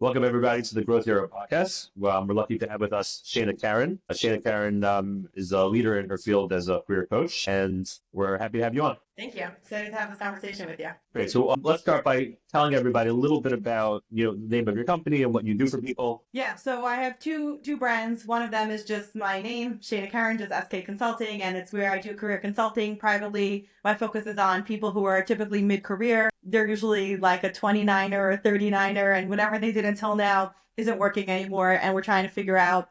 Welcome, everybody, to the Growth Hero podcast. We're lucky to have with us Shaina Keren. Shaina Keren is a leader in her field as a career coach, and we're happy to have you on. Thank you. Excited to have this conversation with you. Great. So let's start by telling everybody a little bit about the name of your company and what you do for people. Yeah, so I have two brands. One of them is just my name, Shaina Keren, just SK Consulting, and it's where I do career consulting privately. My focus is on people who are typically mid-career. They're usually like a 29er or a 39er, and whatever they did until now isn't working anymore. And we're trying to figure out,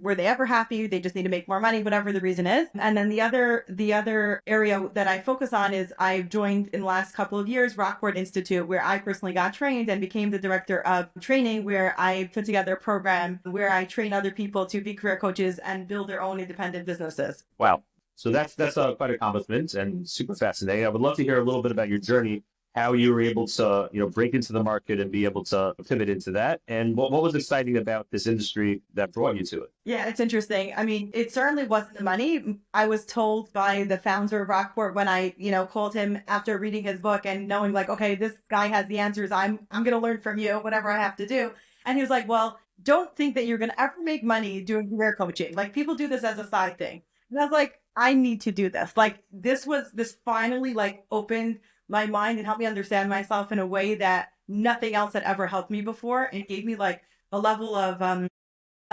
were they ever happy? They just need to make more money, whatever the reason is. And then the other area that I focus on is I've joined in the last couple of years Rockport Institute, where I personally got trained and became the director of training, where I put together a program where I train other people to be career coaches and build their own independent businesses. Wow. So that's quite an accomplishment and super fascinating. I would love to hear a little bit about your journey, how you were able to, break into the market and be able to pivot into that. And what was exciting about this industry that brought you to it? Yeah, it's interesting. I mean, it certainly wasn't the money. I was told by the founder of Rockport when I, called him after reading his book and knowing like, okay, this guy has the answers. I'm going to learn from you, whatever I have to do. And he was like, well, don't think that you're going to ever make money doing career coaching. Like people do this as a side thing. And I was like, I need to do this. Like this finally like opened my mind and helped me understand myself in a way that nothing else had ever helped me before. It gave me like a level of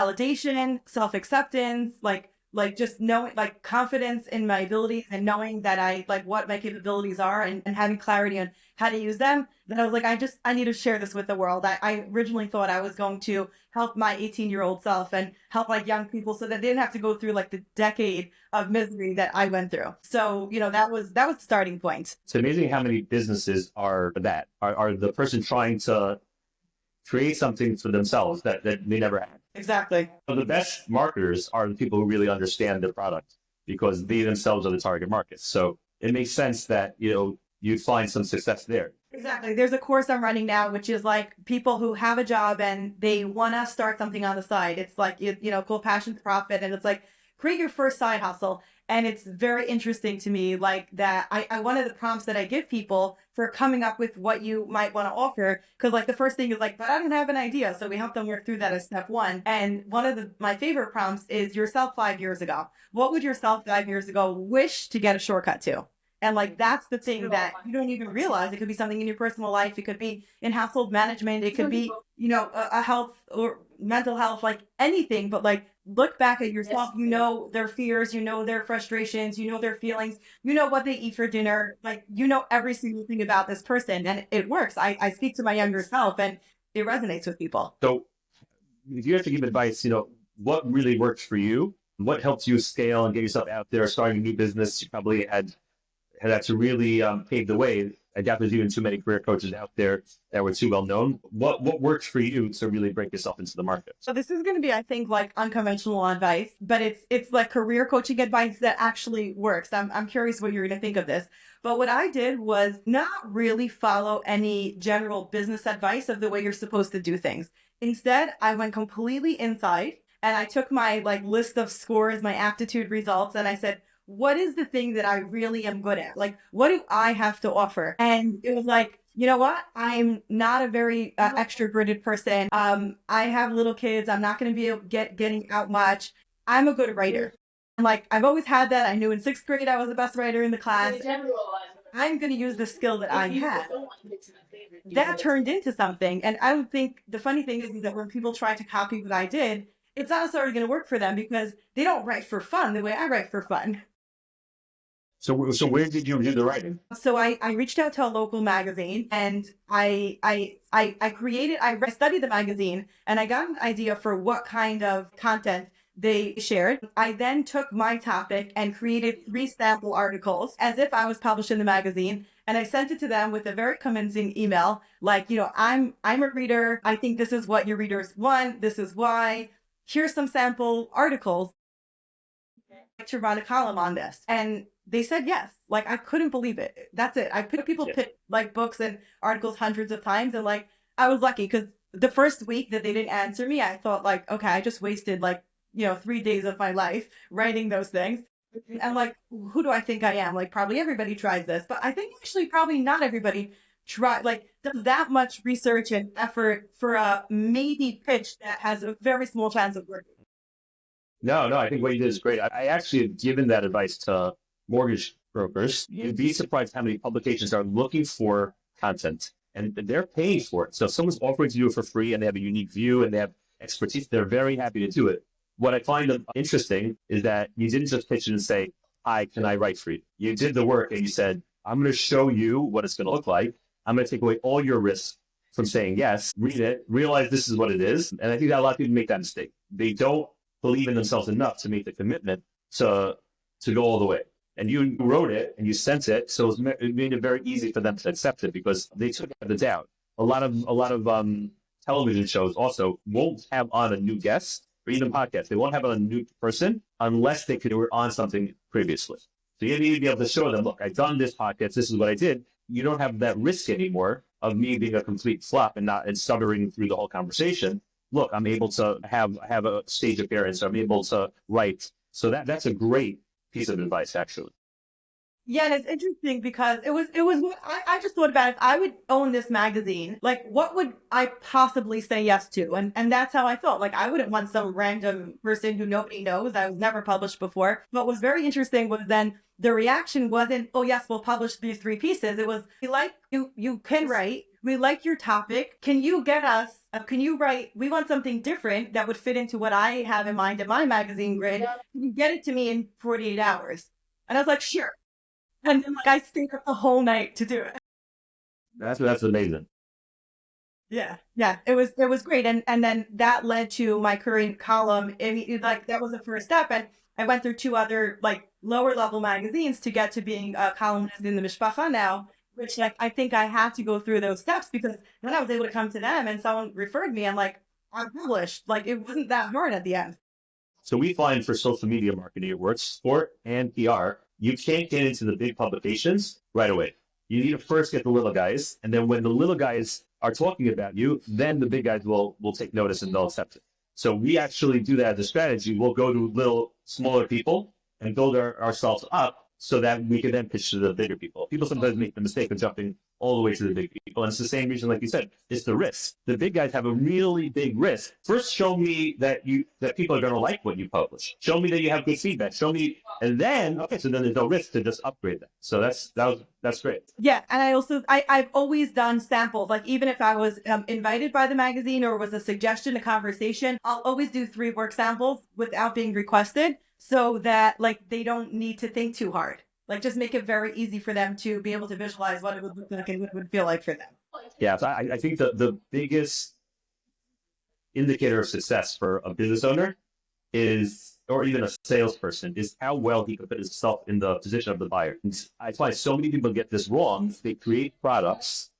validation, self-acceptance, like just knowing, like confidence in my abilities and knowing that I like what my capabilities are and having clarity on how to use them. Then I was like, I need to share this with the world. I originally thought I was going to help my 18-year-old self and help like young people so that they didn't have to go through like the decade of misery that I went through. So, that was the starting point. It's amazing how many businesses are the person trying to create something for themselves that they never had. Exactly. So the best marketers are the people who really understand their product because they themselves are the target market. So it makes sense that, you find some success there. Exactly. There's a course I'm running now, which is like people who have a job and they want to start something on the side. It's like, called Passion to Profit. And it's like, create your first side hustle. And it's very interesting to me, like that. One of the prompts that I give people for coming up with what you might want to offer, because like the first thing is like, but I don't have an idea. So we help them work through that as step one. And one of my favorite prompts is yourself 5 years ago. What would yourself 5 years ago wish to get a shortcut to? And like that's the thing that you don't even realize. It could be something in your personal life. It could be in household management. It could be, a health or mental health, like anything. But like look back at yourself. You know their fears. You know their frustrations. You know their feelings. You know what they eat for dinner. Like every single thing about this person, and it works. I speak to my younger self, and it resonates with people. So if you have to give advice, what really works for you? What helps you scale and get yourself out there, starting a new business? You probably had to really pave the way. I doubt there's even too many career coaches out there that were too well known. What works for you to really break yourself into the market? So this is going to be, I think, like unconventional advice, but it's like career coaching advice that actually works. I'm curious what you're going to think of this. But what I did was not really follow any general business advice of the way you're supposed to do things. Instead, I went completely inside and I took my like list of scores, my aptitude results, and I said, what is the thing that I really am good at? Like, what do I have to offer? And it was like, you know what? I'm not a very extroverted person. I have little kids. I'm not going to be able getting out much. I'm a good writer. And like, I've always had that. I knew in sixth grade I was the best writer in the class. I'm going to use the skill that I had. That turned into something. And I would think the funny thing is that when people try to copy what I did, it's not necessarily going to work for them because they don't write for fun the way I write for fun. So where did you do the writing? So I reached out to a local magazine and I studied the magazine and I got an idea for what kind of content they shared. I then took my topic and created 3 sample articles as if I was published in the magazine. And I sent it to them with a very convincing email. Like, I'm a reader. I think this is what your readers want. This is why. Here's some sample articles to run a column on this. And they said yes. Like I couldn't believe it. That's it. People pick like books and articles hundreds of times, and like I was lucky because the first week that they didn't answer me, I thought like, okay, I just wasted like 3 days of my life writing those things. And like, who do I think I am? Like probably everybody tries this, but I think actually probably not everybody does that much research and effort for a maybe pitch that has a very small chance of working. No, no, I think what you did is great. I actually have given that advice to mortgage brokers. You'd be surprised how many publications are looking for content and they're paying for it. So if someone's offering to do it for free and they have a unique view and they have expertise, they're very happy to do it. What I find interesting is that you didn't just pitch it and say, hi, can I write for you? You did the work and you said, I'm going to show you what it's going to look like. I'm going to take away all your risks from saying yes, read it, realize this is what it is. And I think that a lot of people make that mistake. They don't believe in themselves enough to make the commitment to go all the way. And you wrote it and you sent it, so it made it very easy for them to accept it because they took the doubt. A lot of television shows also won't have on a new guest or even podcasts. They won't have on a new person unless they were on something previously. So you need to be able to show them, look, I've done this podcast. This is what I did. You don't have that risk anymore of me being a complete flop and stuttering through the whole conversation. Look, I'm able to have a stage appearance. I'm able to write. So that's a great piece of advice, actually. Yeah, and it's interesting because I just thought about if I would own this magazine, like what would I possibly say yes to? And that's how I felt. Like I wouldn't want some random person who nobody knows. I was never published before. What was very interesting was then the reaction wasn't, oh yes, we'll publish these 3 pieces. It was, we like you can write. We like your topic. Can you get us, can you write, we want something different that would fit into what I have in mind in my magazine grid. Can you get it to me in 48 hours? And I was like, sure. And then like I stayed up the whole night to do it. That's amazing. Yeah, it was great, and then that led to my current column, and like that was the first step, and I went through 2 other like lower level magazines to get to being a columnist in the Mishpacha now, which like I think I had to go through those steps because then I was able to come to them and someone referred me and like I'm published, like it wasn't that hard at the end. So we find for social media marketing, it works, sport and PR. You can't get into the big publications right away. You need to first get the little guys, and then when the little guys are talking about you, then the big guys will take notice and they'll accept it. So we actually do that as a strategy. We'll go to little, smaller people and build ourselves up so that we can then pitch to the bigger people. People sometimes make the mistake of jumping all the way to the big people. And it's the same reason, like you said, it's the risk. The big guys have a really big risk. First, show me that people are going to like what you publish. Show me that you have good feedback. Show me, and then, okay, so then there's no risk to just upgrade that. So that's great. Yeah, and I've always done samples. Like even if I was invited by the magazine or was a suggestion, a conversation, I'll always do 3 work samples without being requested, so that like they don't need to think too hard. Like just make it very easy for them to be able to visualize what it would look like and what it would feel like for them. Yeah, so I think the biggest indicator of success for a business owner is, or even a salesperson, is how well he can put himself in the position of the buyer. And I find so many people get this wrong. They create products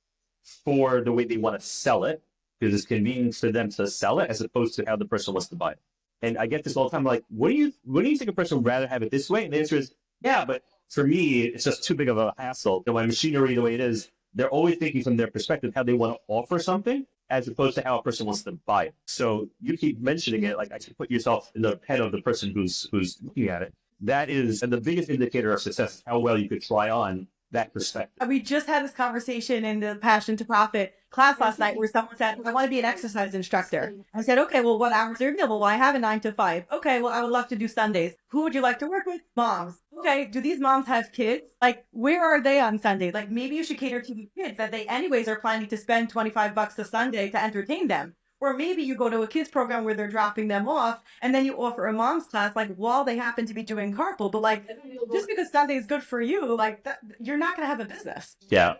for the way they want to sell it because it's convenient for them to sell it as opposed to how the person wants to buy it. And I get this all the time, like, what do you think a person would rather have it this way? And the answer is, yeah, but for me, it's just too big of a hassle. My machinery, the way it is, they're always thinking from their perspective how they want to offer something as opposed to how a person wants to buy it. So you keep mentioning it, like I should put yourself in the head of the person who's looking at it. That is, and the biggest indicator of success is how well you could try on that perspective. We just had this conversation in the Passion to Profit class last night where someone said, I want to be an exercise instructor. I said, okay, well, what hours are available? Well, I have a 9 to 5. Okay, well, I would love to do Sundays. Who would you like to work with? Moms. Okay, do these moms have kids? Like, where are they on Sunday? Like, maybe you should cater to the kids that they anyways are planning to spend $25 a Sunday to entertain them. Or maybe you go to a kids program where they're dropping them off and then you offer a mom's class, like while they happen to be doing carpool. But like, just because Sunday is good for you, like that, you're not going to have a business. Yeah.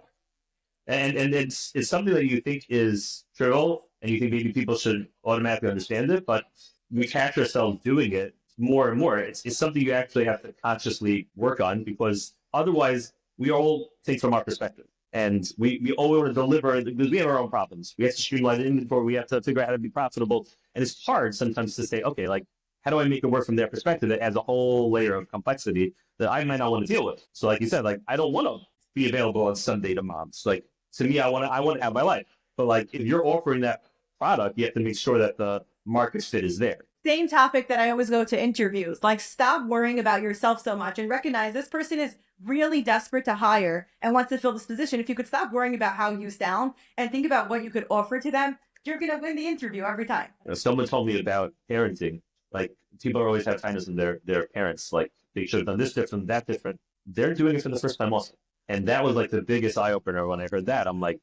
And it's something that you think is trivial and you think maybe people should automatically understand it, but we catch ourselves doing it more and more. It's something you actually have to consciously work on because otherwise we all think from our perspective. And we always want to deliver because we have our own problems. We have to streamline the inventory. We have to figure out how to be profitable. And it's hard sometimes to say, okay, like, how do I make it work from their perspective that adds a whole layer of complexity that I might not want to deal with? So like you said, like, I don't want to be available on Sunday to moms. Like, to me, I want to have my life. But like, if you're offering that product, you have to make sure that the market fit is there. same topic that I always go to interviews. Like, stop worrying about yourself so much and recognize this person is really desperate to hire and wants to fill this position. If you could stop worrying about how you sound and think about what you could offer to them, you're going to win the interview every time. Someone told me about parenting. Like people always have kindness in their parents. Like they should have done this different, that different. They're doing it for the first time also, and that was like the biggest eye opener when I heard that. I'm like,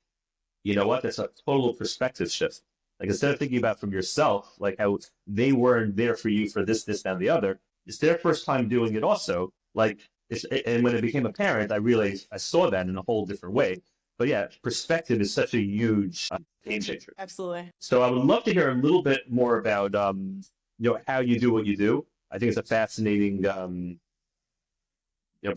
you know what? That's a total perspective shift. Like instead of thinking about from yourself, like how they weren't there for you for this, and the other, it's their first time doing it also. Like, and when it became apparent, I realized I saw that in a whole different way. But yeah, perspective is such a huge game changer. Absolutely. So I would love to hear a little bit more about, how you do what you do. I think it's a fascinating,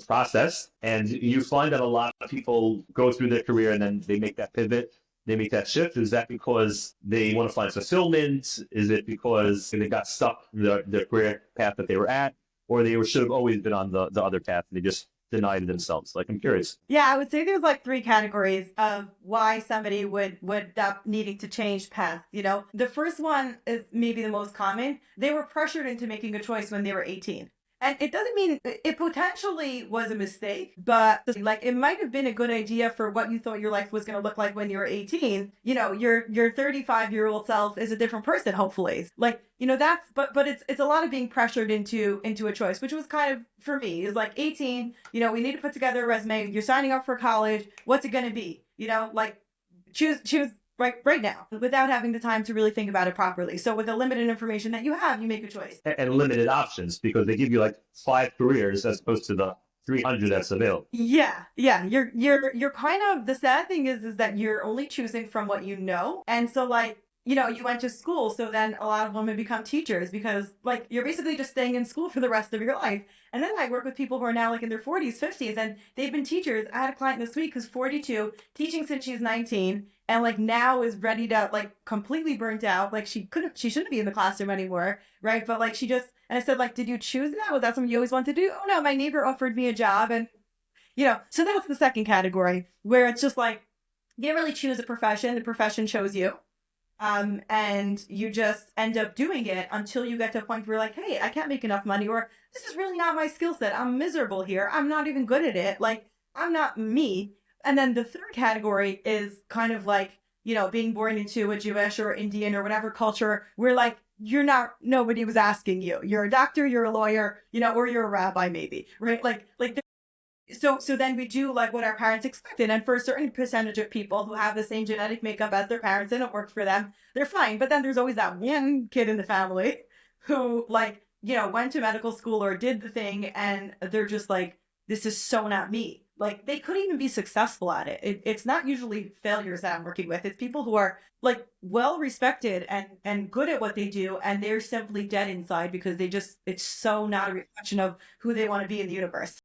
process. And you find that a lot of people go through their career and then they make that pivot, they make that shift. Is that because they want to find fulfillment? Is it because they got stuck in the career path that they were at, or they should have always been on the other path and they just denied it themselves? Like, I'm curious. Yeah, I would say there's like three categories of why somebody would end up needing to change paths. The first one is maybe the most common. They were pressured into making a choice when they were 18. And it doesn't mean it potentially was a mistake, but like it might have been a good idea for what you thought your life was going to look like when you were 18. Your 35-year-old self is a different person, hopefully. Like, but it's a lot of being pressured into a choice, which was kind of for me is like 18, we need to put together a resume. You're signing up for college. What's it going to be? Like choose right now without having the time to really think about it properly. So with the limited information that you have, you make a choice. And limited options because they give you like 5 careers as opposed to the 300 that's available. Yeah. You're kind of, the sad thing is that you're only choosing from what you know. And so like, you went to school, so then a lot of women become teachers because like you're basically just staying in school for the rest of your life. And then I work with people who are now like in their 40s, 50s, and they've been teachers. I had a client this week who's 42, teaching since she's 19, and like now is ready to like completely burnt out. Like she shouldn't be in the classroom anymore, right? But like she just, and I said like, did you choose that? Was that something you always wanted to do? Oh no, my neighbor offered me a job, and so that's the second category where it's just like you didn't really choose a profession, the profession chose you. And you just end up doing it until you get to a point where you're like, hey, I can't make enough money, or this is really not my skill set. I'm miserable here. I'm not even good at it. Like, I'm not me. And then the third category is kind of like, being born into a Jewish or Indian or whatever culture where like, nobody was asking you. You're a doctor, you're a lawyer, or you're a rabbi maybe, right? Like so then we do like what our parents expected. And for a certain percentage of people who have the same genetic makeup as their parents and it works for them, they're fine. But then there's always that one kid in the family who like, went to medical school or did the thing and they're just like, this is so not me. Like they couldn't even be successful at it. It's not usually failures that I'm working with. It's people who are like well respected and good at what they do. And they're simply dead inside because it's so not a reflection of who they want to be in the universe.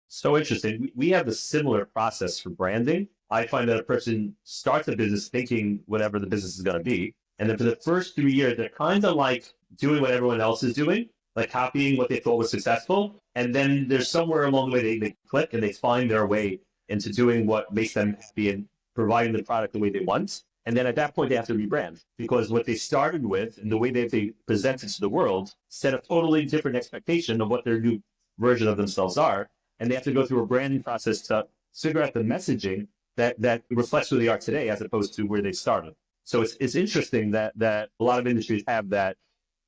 So interesting. We have a similar process for branding. I find that a person starts a business thinking whatever the business is going to be. And then for the first 3 years, they're kind of like doing what everyone else is doing, like copying what they thought was successful. And then there's somewhere along the way they click and they find their way into doing what makes them happy and providing the product the way they want. And then at that point, they have to rebrand because what they started with and the way they present it to the world set a totally different expectation of what their new version of themselves are. And they have to go through a branding process to figure out the messaging that reflects who they are today as opposed to where they started. So it's interesting that a lot of industries have that,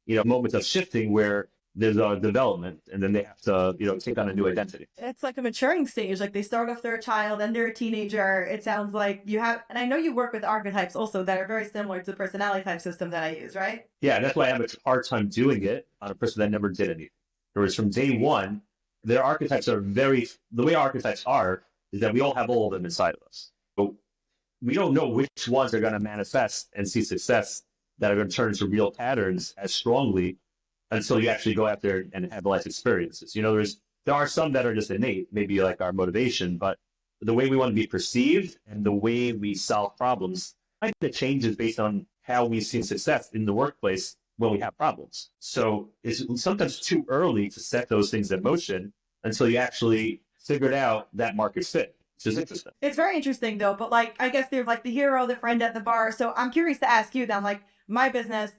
moment of shifting where there's a development and then they have to, take on a new identity. It's like a maturing stage. Like they start off they're a child and they're a teenager. It sounds like you have, and I know you work with archetypes also that are very similar to the personality type system that I use, right? Yeah, that's why I have a hard time doing it on a person that never did anything. Whereas from day one, their archetypes are the way archetypes are is that we all have all of them inside of us. But we don't know which ones are going to manifest and see success that are going to turn into real patterns as strongly until you actually go out there and have life experiences. There are some that are just innate, maybe like our motivation, but the way we want to be perceived and the way we solve problems, I think that changes based on how we see success in the workplace when we have problems. So it's sometimes too early to set those things in motion until you actually figured out that market fit. Which is interesting. It's very interesting though, but like I guess there's like the hero, the friend at the bar. So I'm curious to ask you then, like, my business,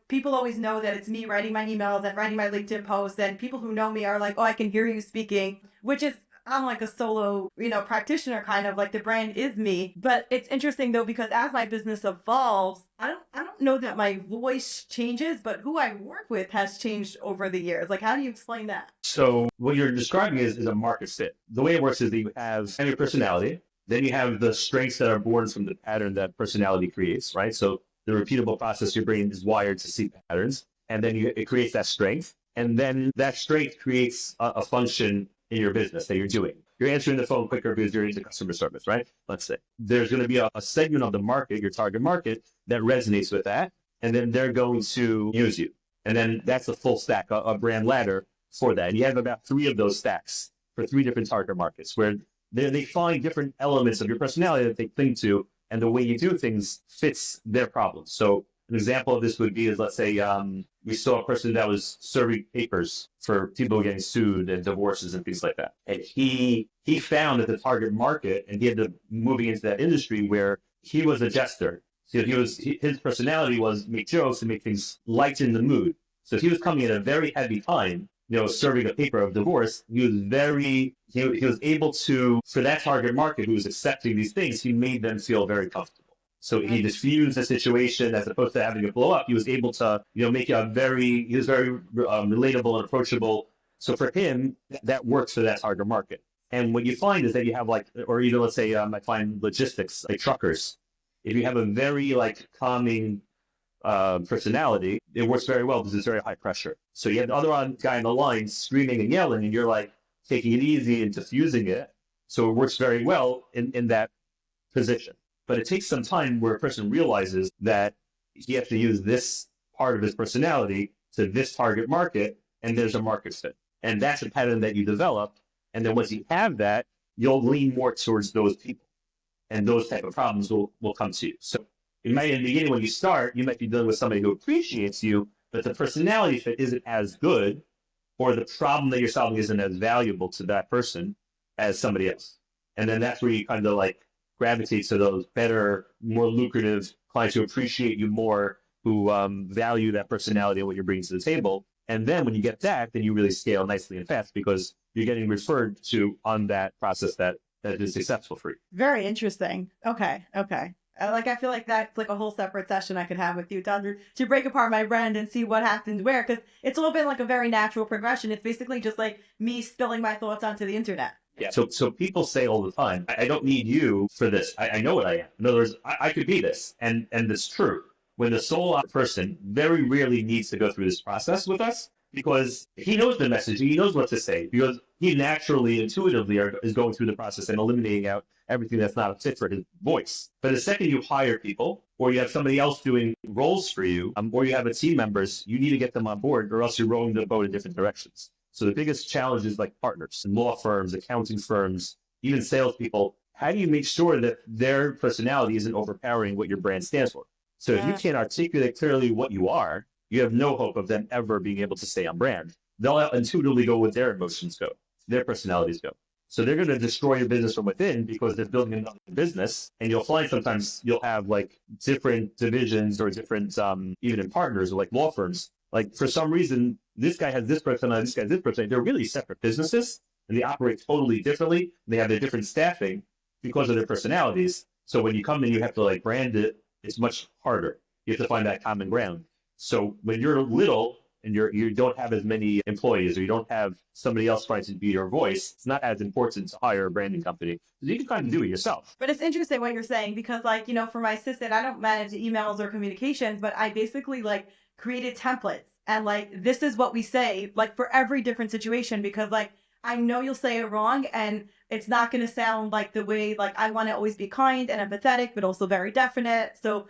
people always know that it's me writing my emails and writing my LinkedIn posts, and people who know me are like, oh, I can hear you speaking, which is, I'm like a solo, practitioner kind of, like the brand is me. But it's interesting though, because as my business evolves, I don't know that my voice changes, but who I work with has changed over the years. Like, how do you explain that? So what you're describing is a market fit. The way it works is that you have your personality, then you have the strengths that are born from the pattern that personality creates, right? So the repeatable process your brain is wired to see patterns, and then it creates that strength, and then that strength creates a function in your business that you're doing. You're answering the phone quicker because you're into customer service, right? Let's say there's going to be a segment of the market, your target market, that resonates with that, and then they're going to use you. And then that's a full stack, a brand ladder for that. And you have about 3 of those stacks for 3 different target markets where they find different elements of your personality that they cling to, and the way you do things fits their problems. So an example of this would be is, let's say we saw a person that was serving papers for people getting sued and divorces and things like that. And he found that the target market, and he ended up moving into that industry where he was a jester. So his personality was make jokes and make things lighten the mood. So if he was coming at a very heavy time, serving a paper of divorce, he was able to, for that target market who was accepting these things, he made them feel very comfortable. So he diffused the situation as opposed to having it blow up. He was able to, make he was very relatable and approachable. So for him, that works for that target market. And what you find is that you have let's say I find logistics, like truckers. If you have a very calming personality, it works very well because it's very high pressure. So you have the other guy on the line screaming and yelling, and you're taking it easy and diffusing it. So it works very well in that position. But it takes some time where a person realizes that he has to use this part of his personality to this target market, and there's a market fit. And that's a pattern that you develop. And then once you have that, you'll lean more towards those people. And those type of problems will come to you. So in the beginning, when you start, you might be dealing with somebody who appreciates you, but the personality fit isn't as good, or the problem that you're solving isn't as valuable to that person as somebody else. And then that's where you kind of gravitate to those better, more lucrative clients who appreciate you more, who value that personality and what you're bringing to the table. And then when you get that, then you really scale nicely and fast because you're getting referred to on that process that is successful for you. Very interesting. Okay. I feel like that's like a whole separate session I could have with you to break apart my brand and see what happens where, because it's all been like a very natural progression. It's basically just like me spilling my thoughts onto the internet. Yeah. So people say all the time, I don't need you for this. I know what I am. In other words, I could be this. And it's true. When the solo person very rarely needs to go through this process with us because he knows the message, he knows what to say, because he naturally, intuitively is going through the process and eliminating out everything that's not a fit for his voice. But the second you hire people, or you have somebody else doing roles for you, or you have a team members, you need to get them on board, or else you're rowing the boat in different directions. So the biggest challenge is partners, law firms, accounting firms, even salespeople. How do you make sure that their personality isn't overpowering what your brand stands for? So if you can't articulate clearly what you are, you have no hope of them ever being able to stay on brand. They'll intuitively go where their emotions go, their personalities go. So they're going to destroy your business from within because they're building another business. And you'll find sometimes you'll have different divisions or different, even in partners or law firms. For some reason, this guy has this personality, this guy has this personality. They're really separate businesses and they operate totally differently. They have their different staffing because of their personalities. So when you come in, you have to brand it. It's much harder. You have to find that common ground. So when you're little and you don't have as many employees or you don't have somebody else trying to be your voice, it's not as important to hire a branding company. You can kind of do it yourself. But it's interesting what you're saying because for my assistant, I don't manage emails or communications, but I basically created templates and this is what we say for every different situation because I know you'll say it wrong and it's not going to sound the way I want to always be kind and empathetic, but also very definite. So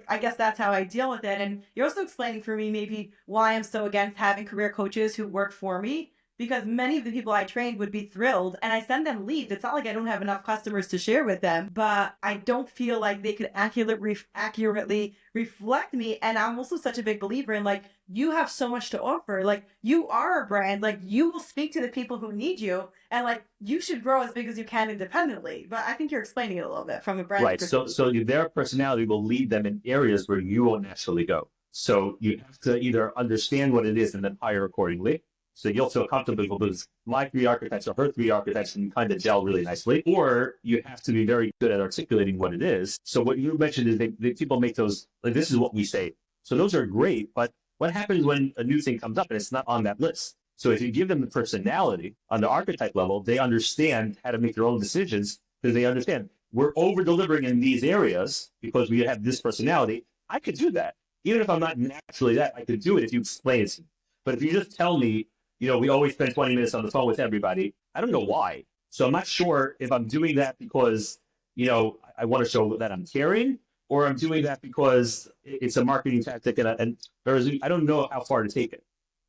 I guess that's how I deal with it. And you're also explaining for me maybe why I'm so against having career coaches who work for me because many of the people I trained would be thrilled and I send them leads. It's not like I don't have enough customers to share with them, but I don't feel like they could accurately reflect me. And I'm also such a big believer in like, you have so much to offer. Like, you are a brand, like, you will speak to the people who need you, and like, you should grow as big as you can independently. But I think you're explaining it a little bit from a branding Right. So, perspective. so their personality will lead them in areas where you won't naturally go. So you have to either understand what it is and then hire accordingly. So you'll feel comfortable because my three archetypes are her three archetypes and you kind of gel really nicely. Or you have to be very good at articulating what it is. So what you mentioned is people make those, like, this is what we say. So those are great, but what happens when a new thing comes up and it's not on that list? So if you give them the personality on the archetype level, they understand how to make their own decisions because they understand we're over delivering in these areas because we have this personality. I could do that. Even if I'm not naturally that, I could do it if you explain it to me. But if you just tell me, we always spend 20 minutes on the phone with everybody, I don't know why. So I'm not sure if I'm doing that because, I want to show that I'm caring, or I'm doing that because it's a marketing tactic and I don't know how far to take it.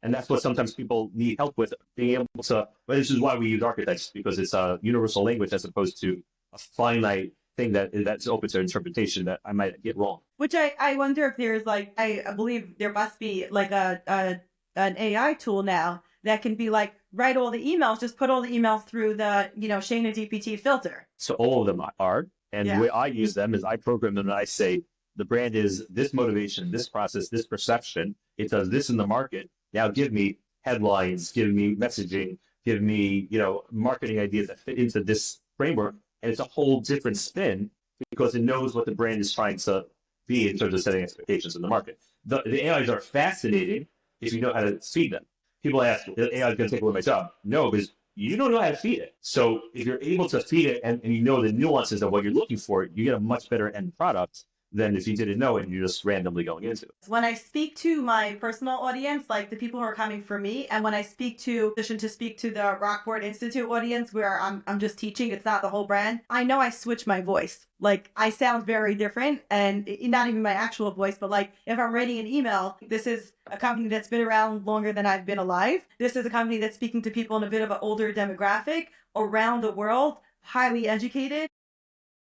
And that's what sometimes people need help with, being able to, but this is why we use archetypes, because it's a universal language as opposed to a finite thing that's open to interpretation that I might get wrong. Which I wonder if there's like, I believe there must be like an AI tool now that can be like, write all the emails, just put all the emails through the, Shaina GPT filter. So all of them are. And the Yeah. way I use them is I program them and I say, the brand is this motivation, this process, this perception. It does this in the market. Now give me headlines, give me messaging, give me, marketing ideas that fit into this framework. And it's a whole different spin because it knows what the brand is trying to be in terms of setting expectations in the market. The AIs are fascinating if you know how to feed them. People ask, is AI going to take away my job? No, because you don't know how to feed it. So if you're able to feed it and you know the nuances of what you're looking for, you get a much better end product than if you didn't know it and you're just randomly going into it. When I speak to my personal audience, like the people who are coming for me, and when I speak to the Rockport Institute audience where I'm just teaching, it's not the whole brand, I know I switch my voice. Like, I sound very different, and not even my actual voice, but like if I'm writing an email, this is a company that's been around longer than I've been alive. This is a company that's speaking to people in a bit of an older demographic around the world, highly educated.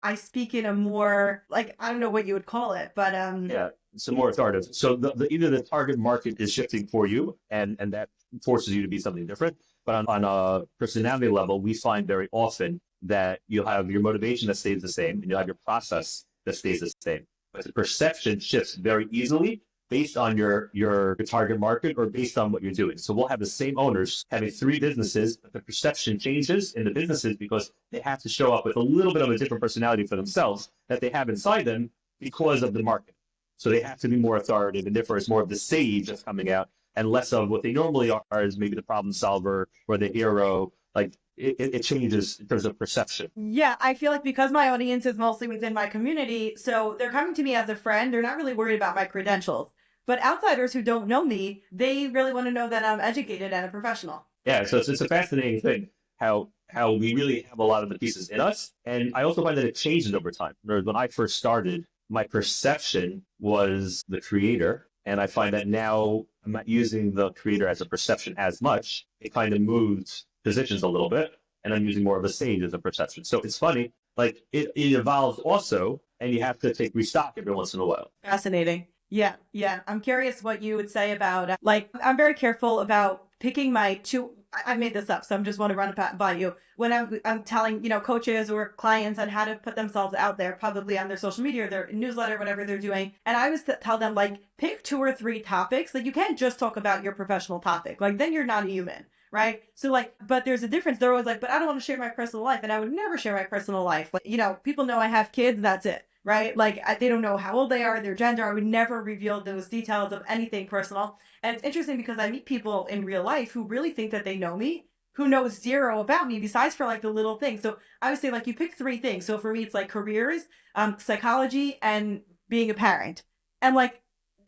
I speak in a more, like, I don't know what you would call it, but Yeah, some more authoritative. So either the target market is shifting for you, and that forces you to be something different. But on a personality level, we find very often that you'll have your motivation that stays the same, and you'll have your process that stays the same. But the perception shifts very easily based on your target market or based on what you're doing. So we'll have the same owners having three businesses, but the perception changes in the businesses because they have to show up with a little bit of a different personality for themselves that they have inside them because of the market. So they have to be more authoritative, and therefore it's more of the sage that's coming out and less of what they normally are, as maybe the problem solver or the hero. Like it changes in terms of perception. yeah, I feel like because my audience is mostly within my community, so they're coming to me as a friend. They're not really worried about my credentials. But outsiders who don't know me, they really want to know that I'm educated and a professional. Yeah, so it's a fascinating thing how we really have a lot of the pieces in us, and I also find that it changes over time. Whereas when I first started, my perception was the creator, and I find that now I'm not using the creator as a perception as much. It kind of moved positions a little bit, and I'm using more of a sage as a perception. So it's funny, like it evolves also, and you have to take restock every once in a while. Fascinating. Yeah, yeah. I'm curious what you would say about, like, I'm very careful about picking my two. I made this up, so I'm just want to run it by you. When I'm telling, coaches or clients on how to put themselves out there publicly on their social media, their newsletter, whatever they're doing. And I always tell them, like, pick 2 or 3 topics. Like, you can't just talk about your professional topic. Like, then you're not a human. Right. So like, but there's a difference. They're always like, but I don't want to share my personal life. And I would never share my personal life. Like, people know I have kids. That's it. Right. Like, they don't know how old they are, their gender. I would never reveal those details of anything personal. And it's interesting because I meet people in real life who really think that they know me, who know zero about me besides for like the little things. So I would say, like, you pick 3 things. So for me, it's like careers, psychology, and being a parent. And like,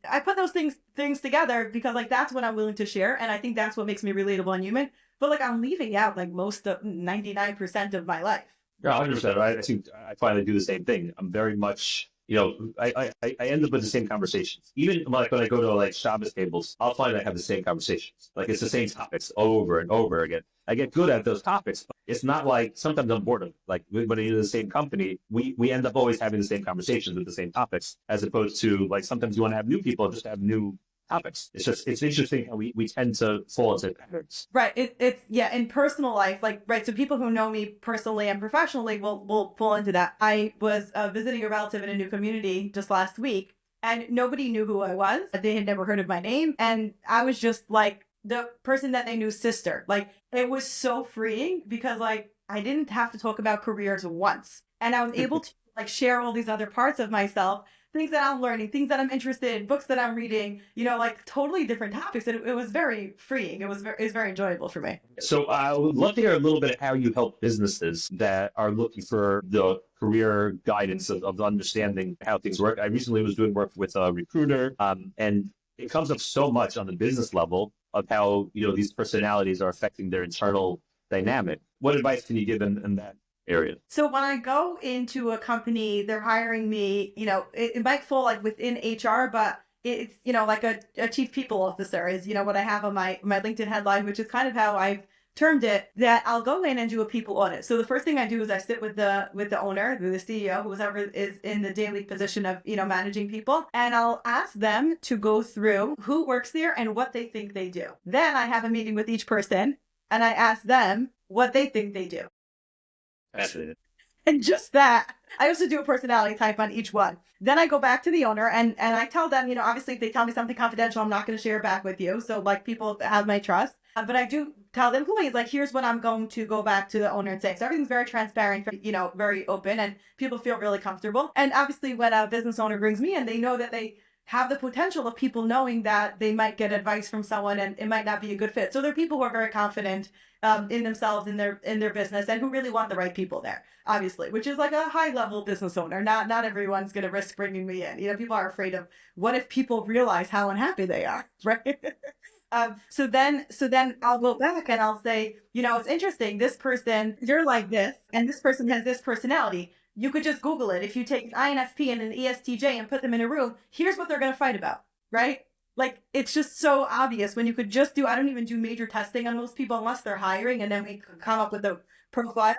I put those things together because like that's what I'm willing to share, and I think that's what makes me relatable and human. But like, I'm leaving out like most of 99% of my life. Yeah, 100%. Right? I think I finally do the same thing. I'm very much I end up with the same conversations. Even like when I go to like Shabbos tables, I'll find I have the same conversations. Like it's the same topics over and over again. I get good at those topics. It's not like sometimes I'm bored of it. Like when you're in the same company, we end up always having the same conversations with the same topics, as opposed to like sometimes you want to have new people just to have new topics. It's interesting how we tend to fall into patterns. Right. It's yeah, in personal life, like right. So people who know me personally and professionally will pull into that. I was visiting a relative in a new community just last week, and nobody knew who I was. They had never heard of my name, and I was just like the person that they knew's sister. Like it was so freeing because like I didn't have to talk about careers once, and I was able to like share all these other parts of myself, things that I'm learning, things that I'm interested in, books that I'm reading, like totally different topics. And it was very freeing. It was very enjoyable for me. So I would love to hear a little bit of how you help businesses that are looking for the career guidance of understanding how things work. I recently was doing work with a recruiter, and it comes up so much on the business level of how these personalities are affecting their internal dynamic. What advice can you give in that area? So when I go into a company, they're hiring me, it might fall like within HR, but it's, like a chief people officer is, what I have on my LinkedIn headline, which is kind of how I've termed it, that I'll go in and do a people audit. So the first thing I do is I sit with the owner, the CEO, whoever is in the daily position of, managing people, and I'll ask them to go through who works there and what they think they do. Then I have a meeting with each person and I ask them what they think they do. Fascinating. And just that, I also do a personality type on each one. Then I go back to the owner and I tell them, obviously if they tell me something confidential, I'm not going to share it back with you. So like people have my trust. But I do tell the employees, like, here's what I'm going to go back to the owner and say. So everything's very transparent, very open, and people feel really comfortable. And obviously when a business owner brings me in, they know that they have the potential of people knowing that they might get advice from someone and it might not be a good fit. So they're people who are very confident in themselves, in their business, and who really want the right people there, obviously, which is like a high level business owner. Not everyone's going to risk bringing me in. People are afraid of what if people realize how unhappy they are, right? So then I'll go back and I'll say, it's interesting. This person, you're like this, and this person has this personality. You could just Google it. If you take an INFP and an ESTJ and put them in a room, here's what they're going to fight about, right? Like, it's just so obvious when you could just I don't even do major testing on most people unless they're hiring, and then we come up with a profile.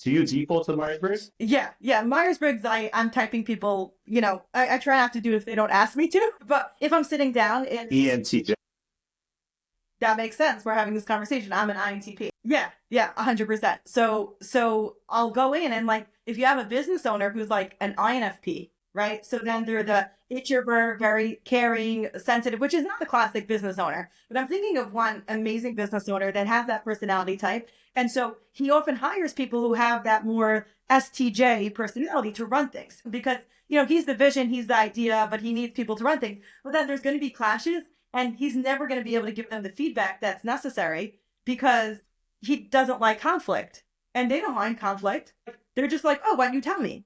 Do you default to Myers-Briggs? Yeah. Myers-Briggs, I'm typing people, I try not to do it if they don't ask me to, but if I'm sitting down and ENTJ. that makes sense. We're having this conversation. I'm an INTP. Yeah, 100%. So I'll go in and like, if you have a business owner who's like an INFP, right? So then they're the introvert, very caring, sensitive, which is not the classic business owner. But I'm thinking of one amazing business owner that has that personality type. And so he often hires people who have that more STJ personality to run things because, he's the vision, he's the idea, but he needs people to run things. Well, then there's going to be clashes. And he's never going to be able to give them the feedback that's necessary because he doesn't like conflict. And they don't mind conflict. They're just like, oh, why don't you tell me?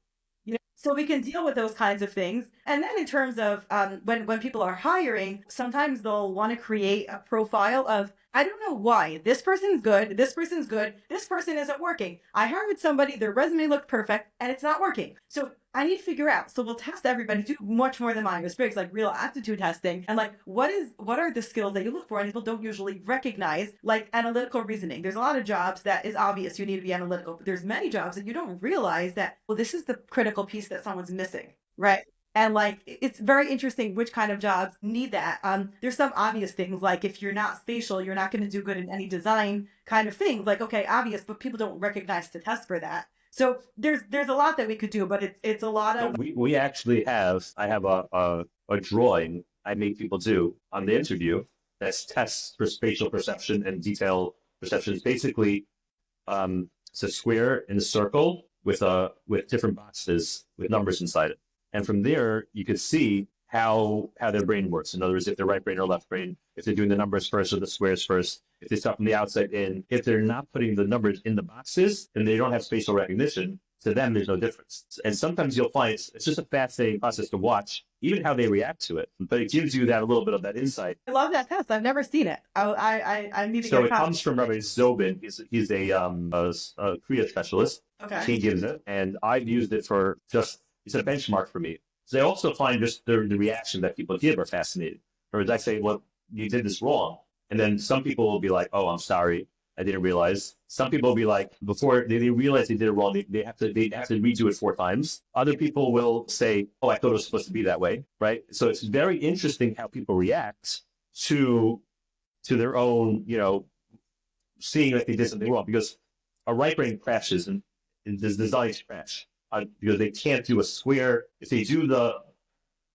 So we can deal with those kinds of things. And then in terms of when people are hiring, sometimes they'll want to create a profile of, I don't know why, this person's good, this person's good, this person isn't working. I hired somebody, their resume looked perfect, and it's not working. So I need to figure out. So we'll test everybody, do much more than Myers-Briggs, like real aptitude testing. And like, what are the skills that you look for? And people don't usually recognize, like analytical reasoning. There's a lot of jobs that is obvious you need to be analytical, but there's many jobs that you don't realize that, well, this is the critical piece that someone's missing, right? And like, it's very interesting which kind of jobs need that. There's some obvious things, like if you're not spatial, you're not going to do good in any design kind of thing. Like, okay, obvious, but people don't recognize to test for that. So there's a lot that we could do, but it's a lot of. We actually I have a drawing I make people do on the interview that's tests for spatial perception and detail perception. It's basically, it's a square and a circle with different boxes with numbers inside it. And from there, you could see how their brain works. In other words, if they're right brain or left brain, if they're doing the numbers first or the squares first, if they start from the outside in, if they're not putting the numbers in the boxes, then they don't have spatial recognition. To them, there's no difference. And sometimes you'll find it's just a fascinating process to watch, even how they react to it. But it gives you that a little bit of that insight. I love that test. I've never seen it. I need to So get it comes from Rabbi Zobin. He's a Kriya specialist. Okay. He gives it, and I've used it for it's a benchmark for me. So they also find just the reaction that people give are fascinating. Or as I say, well, you did this wrong. And then some people will be like, oh, I'm sorry. I didn't realize. Some people will be like, before they realize they did it wrong, they have to redo it 4 times. Other people will say, oh, I thought it was supposed to be that way, right? So it's very interesting how people react to their own, seeing like they did something wrong, because a right brain crashes and is designed to crash because they can't do a square. If they do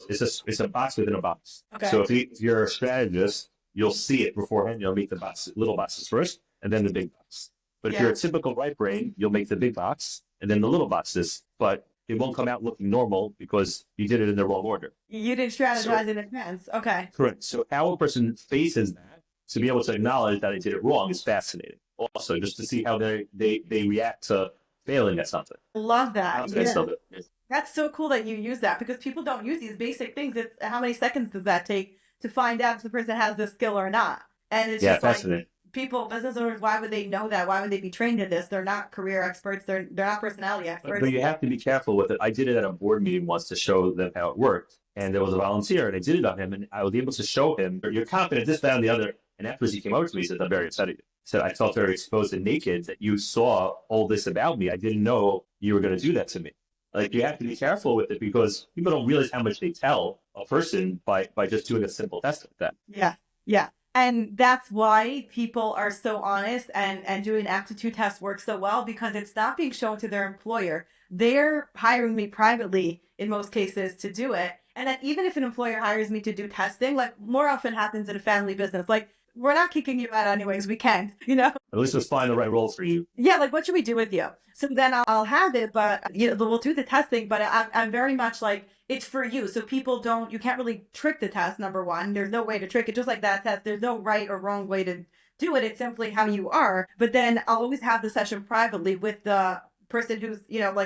it's a box within a box. Okay. So if you're a strategist, you'll see it beforehand. You'll make the little boxes first, and then the big box. But if you're a typical right brain, you'll make the big box and then the little boxes. But it won't come out looking normal because you did it in the wrong order. You didn't strategize in advance. Okay. Correct. So how a person faces that, to be able to acknowledge that they did it wrong, is fascinating. Also, just to see how they react to failing at something. Love that. Yeah. That's so cool that you use that, because people don't use these basic things. It's how many seconds does that take to find out if the person has the skill or not? And it's just fascinating. Like people, business owners, why would they know that? Why would they be trained in this? They're not career experts. They're not personality experts. But you have to be careful with it. I did it at a board meeting once to show them how it worked. And there was a volunteer, and I did it on him, and I was able to show him, you're confident, this, that, and the other. And afterwards he came over to me and said, I'm very upset at you. He said, I felt very exposed and naked that you saw all this about me. I didn't know you were going to do that to me. Like, you have to be careful with it, because people don't realize how much they tell a person by just doing a simple test like that. Yeah. Yeah. And that's why people are so honest, and doing aptitude tests works so well, because it's not being shown to their employer. They're hiring me privately in most cases to do it. And then even if an employer hires me to do testing, like more often happens in a family business, like, we're not kicking you out anyways. We can't, At least let's find the right role for you. Yeah, like, what should we do with you? So then I'll have it, but we'll do the testing. But I'm very much like, it's for you. So you can't really trick the test, number one. There's no way to trick it. Just like that test, there's no right or wrong way to do it. It's simply how you are. But then I'll always have the session privately with the person who's,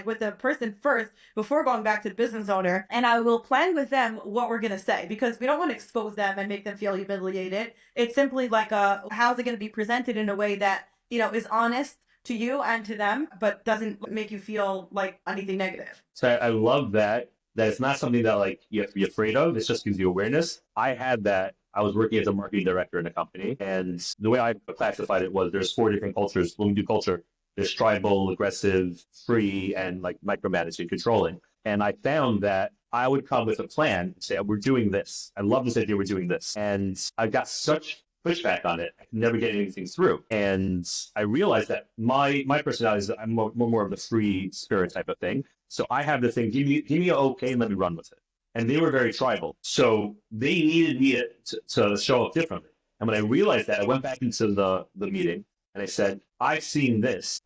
with the person first before going back to the business owner. And I will plan with them what we're going to say, because we don't want to expose them and make them feel humiliated. It's simply like, how's it going to be presented in a way that, is honest to you and to them, but doesn't make you feel like anything negative. So I love that it's not something that like you have to be afraid of. It just gives you awareness. I had that. I was working as a marketing director in a company, and the way I classified it was there's 4 different cultures. When we do culture, there's tribal, aggressive, free, and like micromanaging, controlling. And I found that I would come with a plan and say, we're doing this. I love this idea, we're doing this. And I got such pushback on it. I could never get anything through. And I realized that my personality is, I'm more of the free spirit type of thing. So I have the thing, give me an okay and let me run with it. And they were very tribal. So they needed me to show up differently. And when I realized that, I went back into the meeting and I said, I've seen this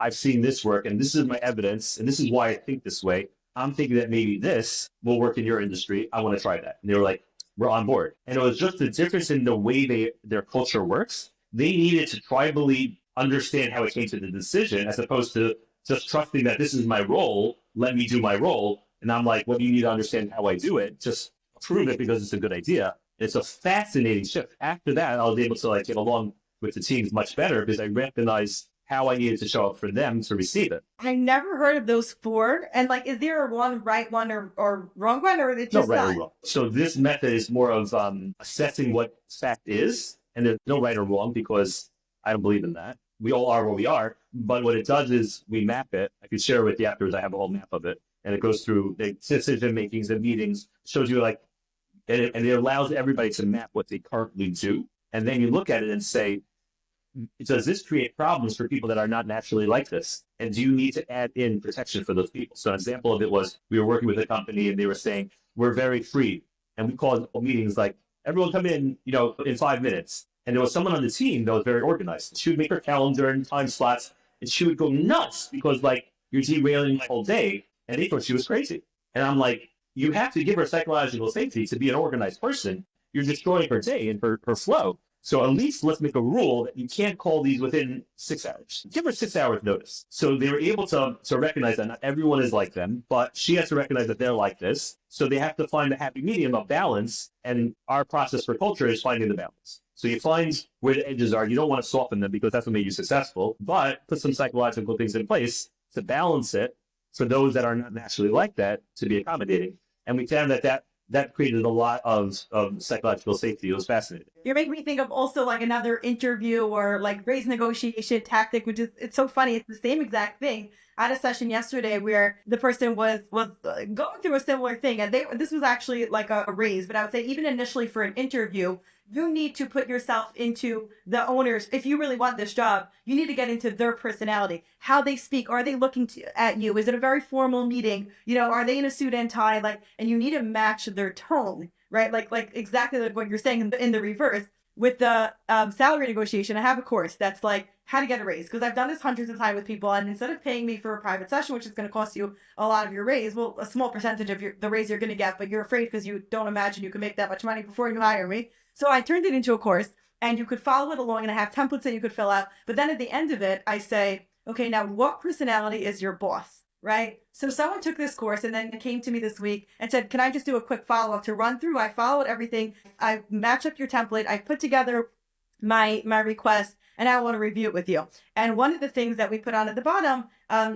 work, and this is my evidence, and this is why I think this way. I'm thinking that maybe this will work in your industry. I want to try that. And they were like, we're on board. And it was just the difference in the way their culture works. They needed to tribally understand how it came to the decision, as opposed to just trusting that this is my role, let me do my role. And I'm like, well, you need to understand how I do it. Just prove it because it's a good idea. It's a fascinating shift. After that, I was able to get along with the teams much better, because I recognized how I needed to show up for them to receive it. I never heard of those 4. And is there a right one or wrong one, or is it just no right or wrong? So this method is more of assessing what fact is, and there's no right or wrong, because I don't believe in that. We all are what we are, but what it does is we map it. I can share it with you afterwards. I have a whole map of it, and it goes through the decision makings and meetings, shows you and it allows everybody to map what they currently do. And then you look at it and say, does this create problems for people that are not naturally like this? And do you need to add in protection for those people? So an example of it was, we were working with a company and they were saying, we're very free. And we called meetings like, everyone come in, in 5 minutes. And there was someone on the team that was very organized. She would make her calendar and time slots, and she would go nuts because you're derailing my whole day. And they thought she was crazy. And I'm like, you have to give her psychological safety to be an organized person. You're destroying her day and her flow. So at least let's make a rule that you can't call these within 6 hours. Give her 6 hours notice. So they were able to recognize that not everyone is like them, but she has to recognize that they're like this. So they have to find a happy medium of balance. And our process for culture is finding the balance. So you find where the edges are. You don't want to soften them because that's what made you successful, but put some psychological things in place to balance it for those that are not naturally like that, to be accommodating. And we found that created a lot of psychological safety. It was fascinating. You're making me think of also like another interview or like raise negotiation tactic, which is it's so funny. It's the same exact thing. I had a session yesterday where the person was going through a similar thing, and this was actually like a raise. But I would say even initially for an interview, you need to put yourself into the owners. If you really want this job, you need to get into their personality, how they speak. Are they looking at you? Is it a very formal meeting? Are they in a suit and tie? Like, and you need to match their tone, right? Like exactly like what you're saying in the reverse. With the salary negotiation, I have a course that's like how to get a raise, because I've done this hundreds of times with people, and instead of paying me for a private session, which is going to cost you a lot of your raise, well, a small percentage of the raise you're going to get, but you're afraid because you don't imagine you can make that much money before you hire me. So I turned it into a course, and you could follow it along, and I have templates that you could fill out. But then at the end of it, I say, okay, now what personality is your boss? Right? So someone took this course and then came to me this week and said, can I just do a quick follow-up to run through? I followed everything. I match up your template. I put together my request, and I want to review it with you. And one of the things that we put on at the bottom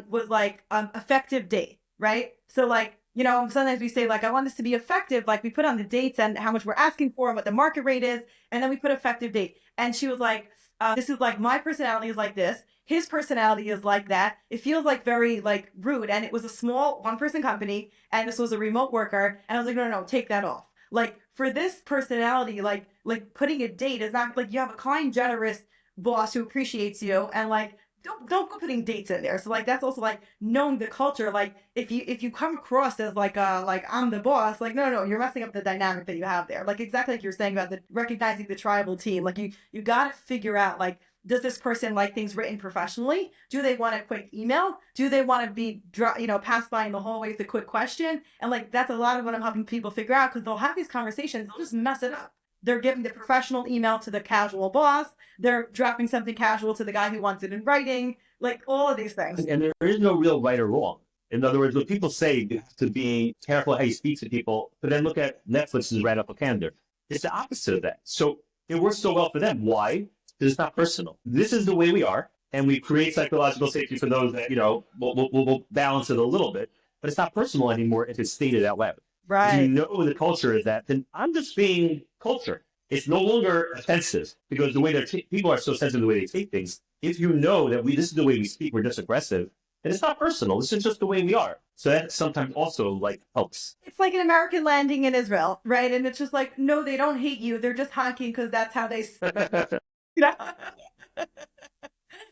was like effective date, right? So like, sometimes we say like, I want this to be effective. Like we put on the dates and how much we're asking for and what the market rate is. And then we put effective date. And she was like, this is like, my personality is like this. His personality is like that. It feels like very like rude. And it was a small one-person company, and this was a remote worker. And I was like, no, take that off. Like for this personality, like putting a date is not like, you have a kind, generous boss who appreciates you, and like don't go putting dates in there. So like that's also like knowing the culture. Like if you come across as like I'm the boss, like no, you're messing up the dynamic that you have there. Like exactly like you're saying about the recognizing the tribal team. Like you got to figure out like, does this person like things written professionally? Do they want a quick email? Do they want to be, passed by in the hallway with a quick question? And like, that's a lot of what I'm helping people figure out, because they'll have these conversations, they'll just mess it up. They're giving the professional email to the casual boss. They're dropping something casual to the guy who wants it in writing, like all of these things. And there is no real right or wrong. In other words, when people say you have to be careful how you speak to people, but then look at Netflix's Red Apple Candor. It's the opposite of that. So it works so well for them. Why? Because it's not personal. This is the way we are, and we create psychological safety for those that, we'll balance it a little bit, but it's not personal anymore if it's stated out loud. Right. If you know the culture is that, then I'm just being culture. It's no longer offensive, because the way that people are so sensitive to the way they take things. If you know that this is the way we speak, we're just aggressive, and it's not personal. This is just the way we are. So that sometimes also like helps. It's like an American landing in Israel, right? And it's just like, no, they don't hate you. They're just honking because that's how they.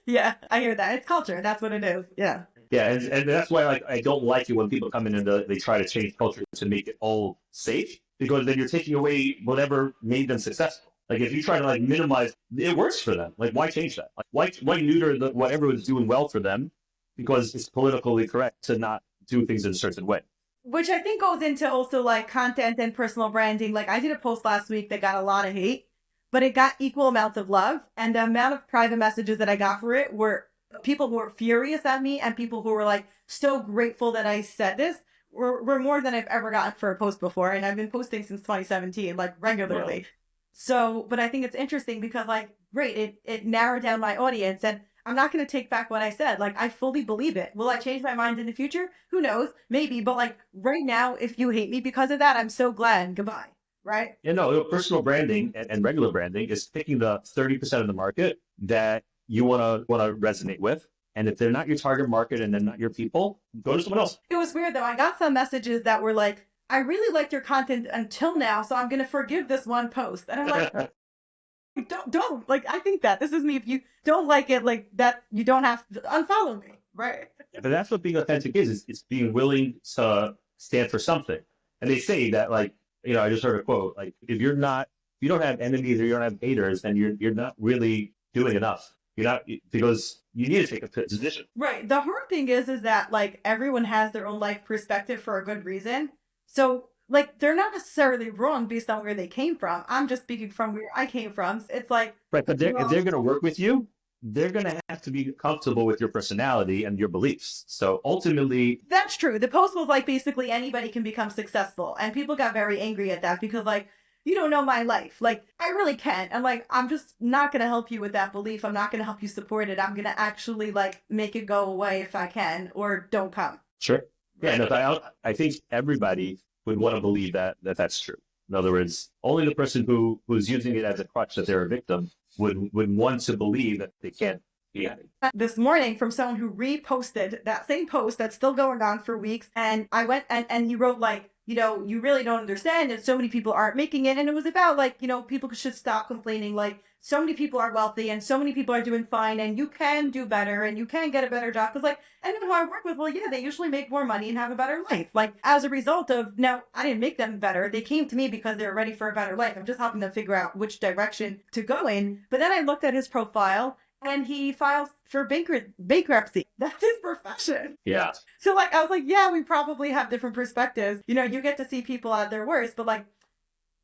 Yeah, I hear that. It's culture. That's what it is. Yeah. Yeah, and that's why I don't like it when people come in and they try to change culture to make it all safe, because then you're taking away whatever made them successful. Like if you try to like minimize, it works for them. Like why change that? Like why neuter what everyone's doing well for them because it's politically correct to not do things in a certain way. Which I think goes into also like content and personal branding. Like I did a post last week that got a lot of hate, but it got equal amounts of love. And the amount of private messages that I got for it were people who were furious at me and people who were like so grateful that I said this were more than I've ever gotten for a post before. And I've been posting since 2017, like regularly. Wow. So, but I think it's interesting because like, great, it narrowed down my audience, and I'm not going to take back what I said. Like, I fully believe it. Will I change my mind in the future? Who knows? Maybe. But like right now, if you hate me because of that, I'm so glad. Goodbye. Right? Personal branding and regular branding is picking the 30% of the market that you want to resonate with. And if they're not your target market and they're not your people, go to someone else. It was weird though. I got some messages that were like, I really liked your content until now, so I'm going to forgive this one post. And I'm like, don't like, I think that this is me. If you don't like it like that, you don't have to unfollow me. Right. But that's what being authentic is. It's being willing to stand for something. And they say that like, I just heard a quote, like if you don't have enemies or you don't have haters, then you're not really doing enough. You're not, because you need to take a position. Right. The hard thing is that like everyone has their own life perspective for a good reason. So like they're not necessarily wrong based on where they came from. I'm just speaking from where I came from. It's like, right. But if they're going to work with you, they're going to have to be comfortable with your personality and your beliefs. So ultimately, that's true. The post was like basically anybody can become successful, and people got very angry at that because like, you don't know my life. Like I really can. And like, I'm just not going to help you with that belief. I'm not going to help you support it. I'm going to actually like make it go away if I can, or don't come. Sure. Yeah. No, I think everybody would want to believe that's true. In other words, only the person who's using it as a crutch that they're a victim would want to believe that they can't be happy. This morning from someone who reposted that same post that's still going on for weeks. And I went and he wrote like, you really don't understand that so many people aren't making it. And it was about like, people should stop complaining. Like so many people are wealthy and so many people are doing fine and you can do better and you can get a better job. Cause like, I know who I work with. Well, yeah, they usually make more money and have a better life. Like as a result of, now I didn't make them better. They came to me because they were ready for a better life. I'm just helping them figure out which direction to go in. But then I looked at his profile and he files for bankruptcy. That's his profession. Yeah. So like, I was like, yeah, we probably have different perspectives. You get to see people at their worst, but like,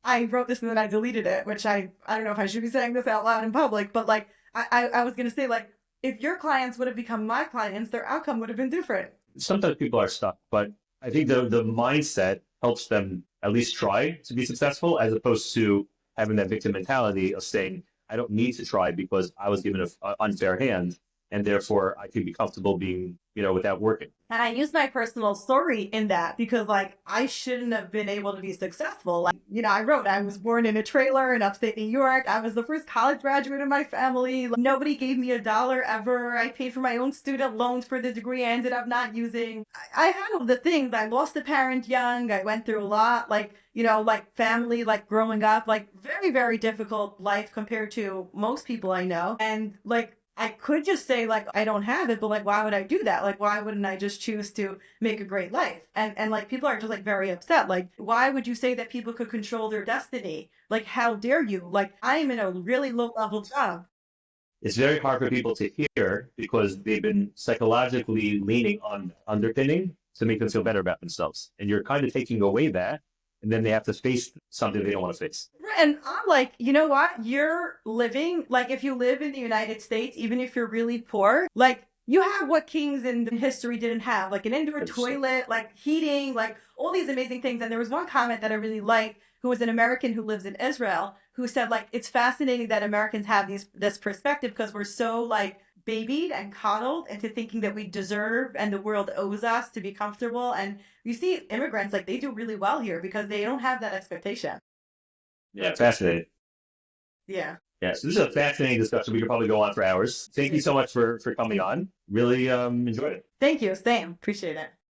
I wrote this and then I deleted it, which I don't know if I should be saying this out loud in public, but like, I was going to say like, if your clients would have become my clients, their outcome would have been different. Sometimes people are stuck, but I think the mindset helps them at least try to be successful, as opposed to having that victim mentality of saying, I don't need to try because I was given an unfair hand, and therefore I could be comfortable being, without working. And I use my personal story in that because like I shouldn't have been able to be successful. Like, I wrote, I was born in a trailer in upstate New York. I was the first college graduate in my family. Like, nobody gave me $1 ever. I paid for my own student loans for the degree I ended up not using. I had all the things. I lost a parent young. I went through a lot, like family, like growing up, like very, very difficult life compared to most people I know. And like, I could just say like, I don't have it, but like, why would I do that? Like, why wouldn't I just choose to make a great life? And like, people are just like very upset. Like, why would you say that people could control their destiny? Like, how dare you? Like, I am in a really low level job. It's very hard for people to hear because they've been psychologically leaning on underpinning to make them feel better about themselves. And you're kind of taking away that, and then they have to face something they don't want to face. And I'm like, you know what? You're living, like if you live in the United States, even if you're really poor, like you have what kings in history didn't have, like an indoor toilet, like heating, like all these amazing things. And there was one comment that I really liked, who was an American who lives in Israel, who said like, it's fascinating that Americans have this perspective because we're so like babied and coddled into thinking that we deserve and the world owes us to be comfortable. And you see immigrants, like they do really well here because they don't have that expectation. Yeah, fascinating. Yeah. Yeah, so this is a fascinating discussion. We could probably go on for hours. Thank you so much for coming on. Really enjoyed it. Thank you, Sam. Appreciate it.